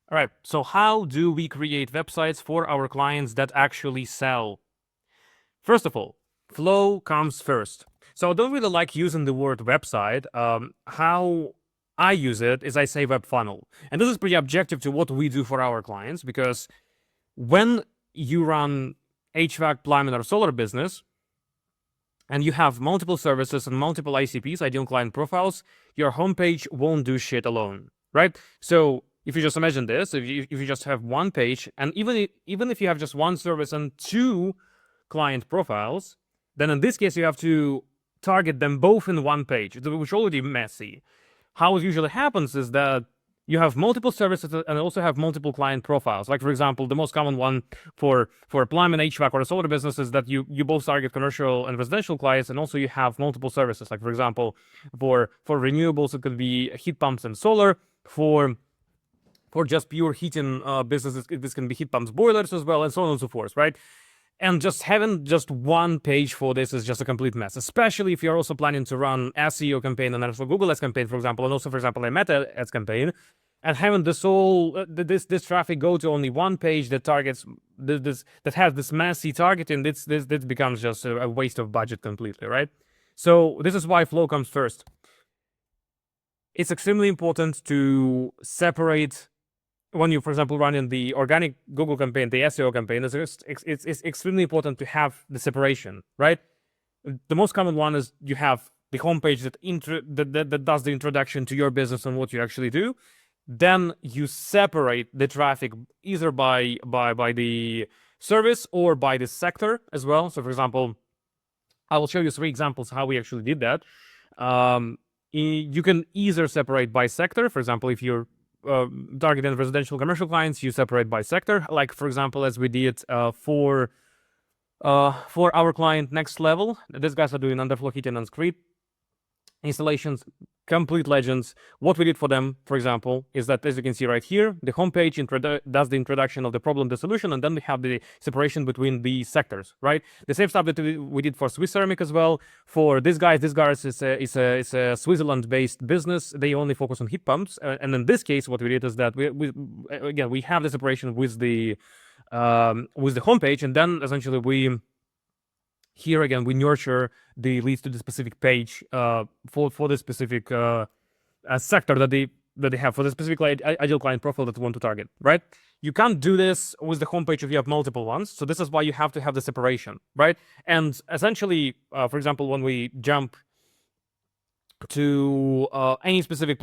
All right, so how do we create websites for our clients that actually sell? First of all, flow comes first. So I don't really like using the word website. How I use it is I say web funnel. And this is pretty objective to what we do for our clients, because when you run HVAC, plumbing, or solar business, and you have multiple services and multiple ICPs, ideal client profiles, your homepage won't do shit alone, right? So if you just imagine this, if you just have one page, and even if you have just one service and two client profiles, then in this case you have to target them both in one page, which is already messy. How it usually happens is that you have multiple services and also have multiple client profiles. Like, for example, the most common one for plumbing, HVAC, or a solar business is that you both target commercial and residential clients, and also you have multiple services. Like, for example, for renewables, it could be heat pumps and solar. For just pure heating businesses, this can be heat pumps, boilers as well, and so on and so forth, right? And just having just one page for this is just a complete mess, especially if you're also planning to run SEO campaign and also Google Ads campaign, for example, and also, for example, a Meta Ads campaign, and having this whole this traffic go to only one page that targets that has this messy targeting. This becomes just a waste of budget completely, right? So this is why flow comes first. It's extremely important to separate when you, for example, run in the organic Google campaign, the SEO campaign. It's extremely important to have the separation, right? The most common one is you have the homepage that does the introduction to your business and what you actually do. Then you separate the traffic either by the service or by the sector as well. So, for example, I will show you 3 examples how we actually did that. You can either separate by sector. For example, if you're targeting residential commercial clients, you separate by sector. Like, for example, as we did for our client Next Level. These guys are doing underfloor heating and screed installations, complete legends. What we did for them, for example, is that, as you can see right here, the homepage does the introduction of the problem, the solution, and then we have the separation between the sectors, right? The same stuff that we did for Swiss Ceramic as well. For these guys is a Switzerland-based business. They only focus on heat pumps, and in this case, what we did is that we have the separation with the homepage, and then essentially here again, we nurture the leads to the specific page for the specific sector that they have, for the specific ideal client profile that we want to target, right? You can't do this with the homepage if you have multiple ones. So this is why you have to have the separation, right? And essentially, for example, when we jump to any specific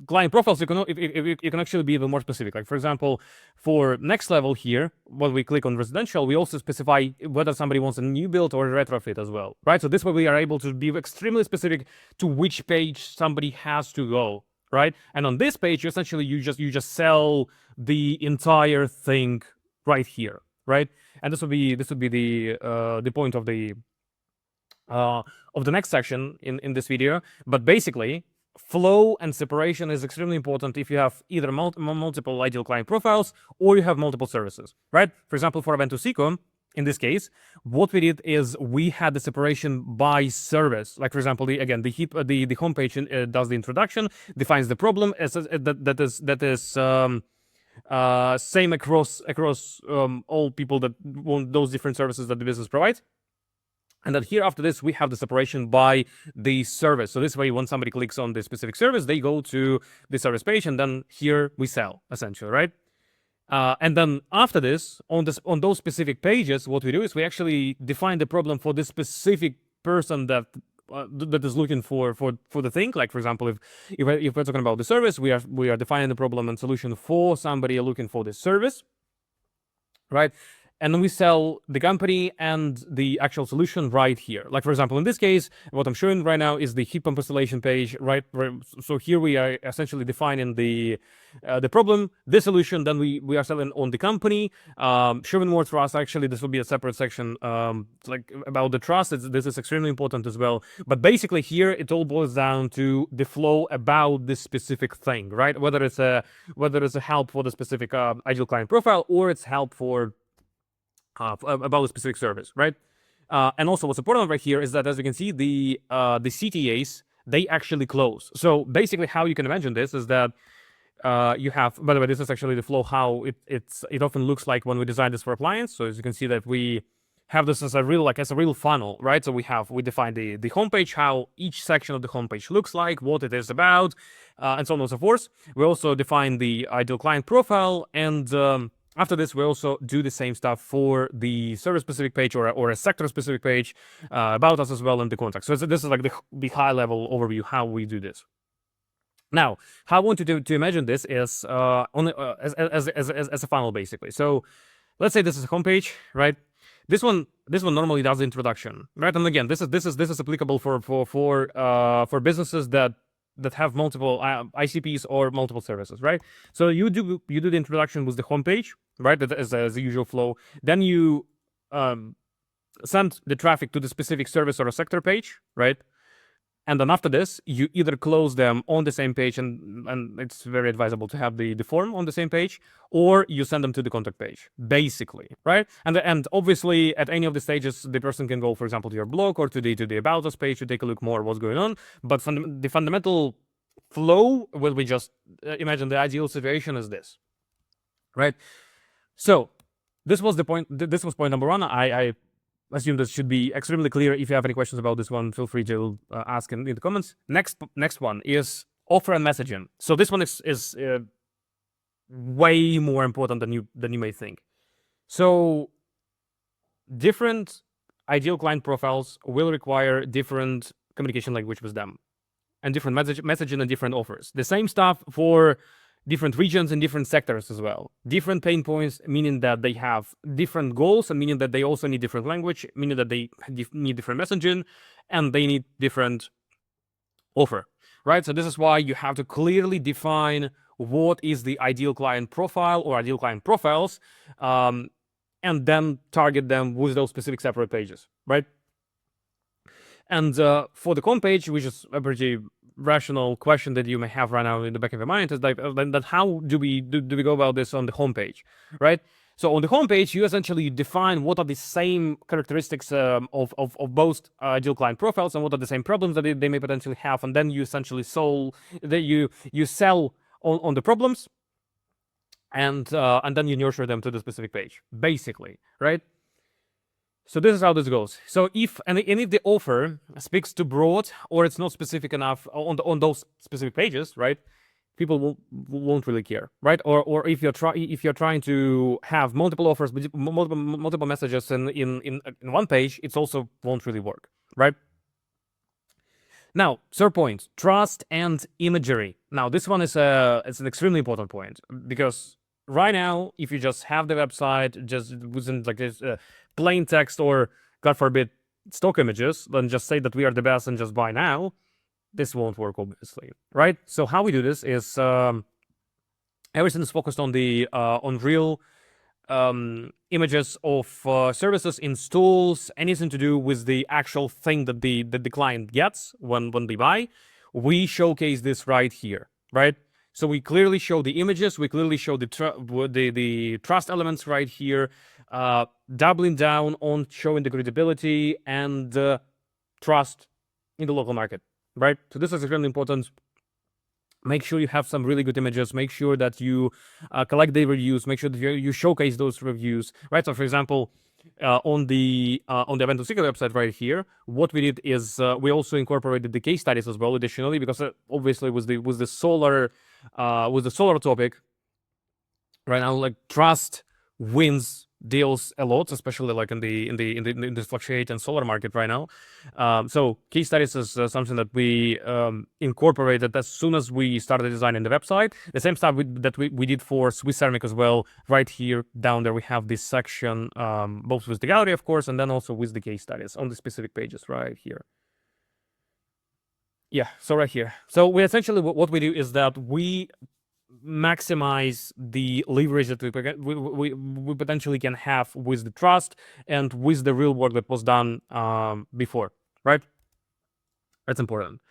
client profiles, you can actually be even more specific. Like, for example, for Next Level here, when we click on residential, we also specify whether somebody wants a new build or a retrofit as well, right? So this way we are able to be extremely specific to which page somebody has to go, right? And on this page, essentially you just sell the entire thing right here, right? And this would be the point of the next section in this video. But basically, flow and separation is extremely important if you have either multiple ideal client profiles or you have multiple services, right? For example, for Evento-Seco, in this case, what we did is we had the separation by service. Like, for example, the homepage does the introduction, defines the problem that is same across all people that want those different services that the business provides. And then here after this, we have the separation by the service. So this way, when somebody clicks on the specific service, they go to the service page, and then here we sell, essentially, right? And then after this, on those specific pages, what we do is we actually define the problem for this specific person that is looking for the thing. Like, for example, if we're talking about the service, we are defining the problem and solution for somebody looking for this service, right? And then we sell the company and the actual solution right here. Like, for example, in this case, what I'm showing right now is the heat pump installation page, right? So here we are essentially defining the problem, the solution. Then we are selling on the company, showing more trust. Actually, this will be a separate section, like about the trust. This is extremely important as well. But basically, here it all boils down to the flow about this specific thing, right? Whether it's a help for the specific ideal client profile, or it's help for about a specific service, right? And also what's important right here is that, as you can see, the CTAs, they actually close. So basically how you can imagine this is that you have, by the way, this is actually the flow how it often looks like when we design this for clients. So as you can see that we have this as a real funnel, right? So we define the homepage, how each section of the homepage looks like, what it is about, and so on and so forth. We also define the ideal client profile, and after this, we also do the same stuff for the service-specific page or a sector-specific page, about us as well, in the contact. So this is like the high-level overview how we do this. Now, how I want you to imagine this is as a funnel, basically. So let's say this is a homepage, right? This one normally does the introduction, right? And again, this is applicable for businesses that have multiple ICPs or multiple services, right? So you do the introduction with the homepage, right? That is the usual flow. Then you send the traffic to the specific service or a sector page, right? And then after this, you either close them on the same page, and it's very advisable to have the form on the same page, or you send them to the contact page, basically, right? And obviously, at any of the stages, the person can go, for example, to your blog or to the About Us page to take a look more what's going on. But the fundamental flow, will we just imagine the ideal situation is this, right? So this was the point. This was point number one. I assume this should be extremely clear. If you have any questions about this one, feel free to ask in the comments. Next one is offer and messaging. So this one is way more important than you may think. So different ideal client profiles will require different communication language with them, and different messaging and different offers. The same stuff for different regions and different sectors as well. Different pain points, meaning that they have different goals, and meaning that they also need different language, meaning that they need different messaging, and they need different offer, right? So this is why you have to clearly define what is the ideal client profile or ideal client profiles, and then target them with those specific separate pages, right? And for the homepage, which is a pretty rational question that you may have right now in the back of your mind, is like, that how do we go about this on the homepage, right? So on the homepage, you essentially define what are the same characteristics of both ideal client profiles, and what are the same problems that they may potentially have, and then you essentially you sell on the problems, and then you nurture them to the specific page, basically, right? So this is how this goes. So if the offer speaks too broad, or it's not specific enough on those specific pages, right? People won't really care, right? Or if you're trying to have multiple offers, multiple messages in one page, it also won't really work, right? Now, third point: trust and imagery. Now, this one is it's an extremely important point, because right now, if you just have the website just wasn't like this plain text, or God forbid stock images, then just say that we are the best and just buy now, this won't work, obviously, right? So how we do this is everything is focused on the on real images of services, installs, anything to do with the actual thing that the client gets when they buy. We showcase this right here, right? So we clearly show the images, we clearly show the trust elements right here, doubling down on showing the credibility and trust in the local market, right? So this is extremely important. Make sure you have some really good images. Make sure that you collect the reviews. Make sure that you showcase those reviews, right? So, for example, on the Event of Secret website right here, what we did is we also incorporated the case studies as well, additionally, because obviously with the solar topic right now, like trust wins deals a lot, especially like in the fluctuate and solar market right now. So case studies is something that we incorporated as soon as we started designing the website. The same stuff that we did for Swiss Ceramic as well. Right here down there we have this section, both with the gallery, of course, and then also with the case studies on the specific pages right here. Yeah, so right here. So we essentially, what we do is that we maximize the leverage that we potentially can have with the trust and with the real work that was done before, right? That's important.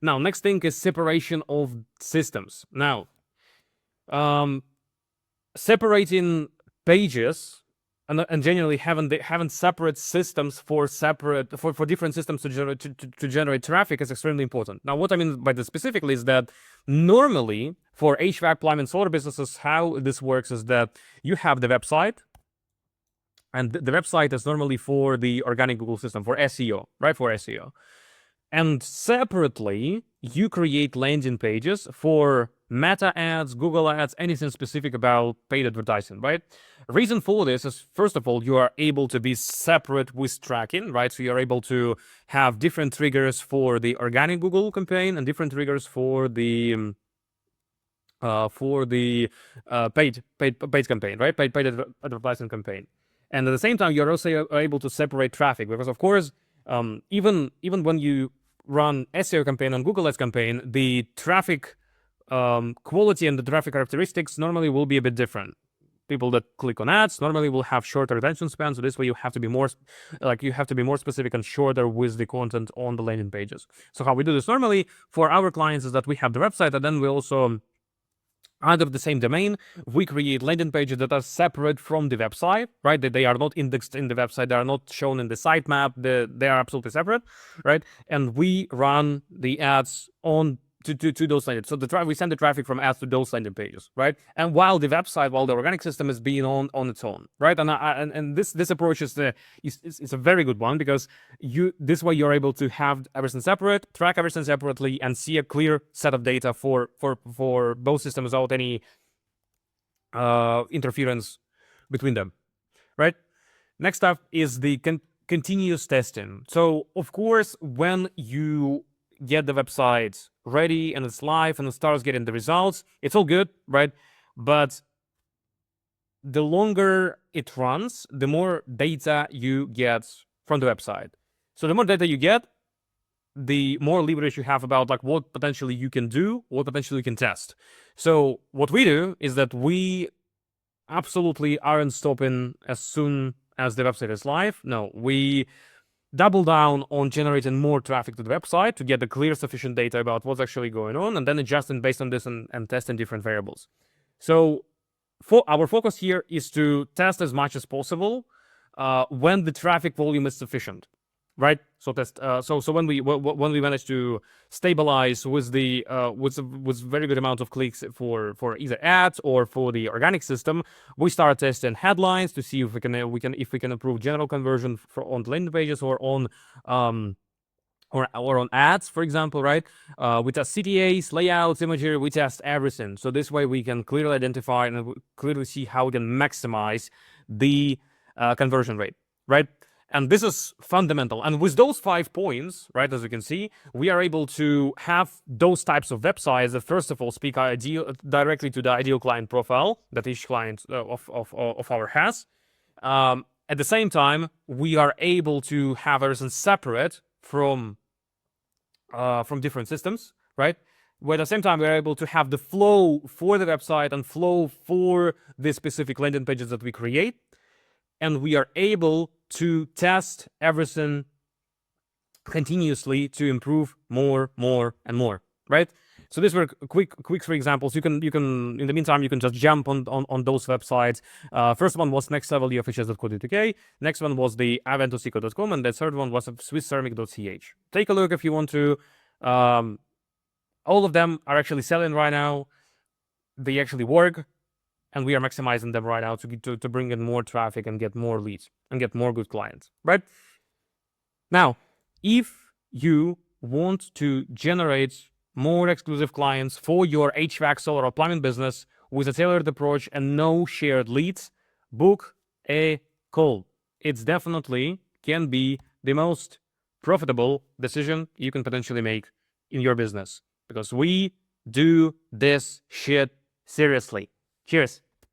Now, next thing is separation of systems. Now, separating pages and generally having separate systems for different systems to generate traffic is extremely important. Now, what I mean by this specifically is that normally For HVAC, plumbing, solar businesses, how this works is that you have the website, and the website is normally for the organic Google system, for SEO, right? For SEO. And separately, you create landing pages for Meta ads, Google ads, anything specific about paid advertising, right? Reason for this is, first of all, you are able to be separate with tracking, right? So you're able to have different triggers for the organic Google campaign and different triggers for the paid campaign, right? Paid advertising campaign. And at the same time, you're also able to separate traffic, because of course, even when you run SEO campaign on Google Ads campaign, the traffic quality and the traffic characteristics normally will be a bit different. People that click on ads normally will have shorter attention span, so this way you have to be more specific and shorter with the content on the landing pages. So how we do this normally for our clients is that we have the website, and then we also, under the same domain, we create landing pages that are separate from the website, right? That they are not indexed in the website, they are not shown in the sitemap, they are absolutely separate, right? And we run the ads on to those landing. So we send the traffic from ads to those landing pages, right? And while the organic system is being on its own, right? And this approach is a very good one, because this way you're able to have everything separate, track everything separately, and see a clear set of data for both systems without any interference between them, right? Next up is the continuous testing. So of course, when you get the website ready and it's live and it starts getting the results, it's all good, right? But the longer it runs, the more data you get from the website. So the more data you get, the more leverage you have about like what potentially you can do, what potentially you can test. So what we do is that we absolutely aren't stopping as soon as the website is live. No, we double down on generating more traffic to the website to get the clear, sufficient data about what's actually going on, and then adjusting based on this and testing different variables. So our focus here is to test as much as possible when the traffic volume is sufficient, right? So when we manage to stabilize with very good amount of clicks for either ads or for the organic system, we start testing headlines to see if we can improve general conversion on landing pages or on ads, for example, right? We test CTAs, layouts, imagery, we test everything. So this way we can clearly identify and clearly see how we can maximize the conversion rate, right? And this is fundamental. And with those 5 points, right, as you can see, we are able to have those types of websites that, first of all, speak directly to the ideal client profile that each client of our has. At the same time, we are able to have everything separate from different systems, right? Where at the same time, we're able to have the flow for the website and flow for the specific landing pages that we create. And we are able to test everything continuously to improve more and more, right? So these were quick 3 examples. You can in the meantime, you can just jump on those websites. First one was nextlevelyourfishes.co.uk. Next one was the aventosico.com, and the third one was swissceramic.ch. Take a look if you want to. All of them are actually selling right now. They actually work. And we are maximizing them right now to bring in more traffic and get more leads and get more good clients, right? Now, if you want to generate more exclusive clients for your HVAC, solar, or plumbing business with a tailored approach and no shared leads, book a call. It's definitely can be the most profitable decision you can potentially make in your business, because we do this shit seriously. Cheers.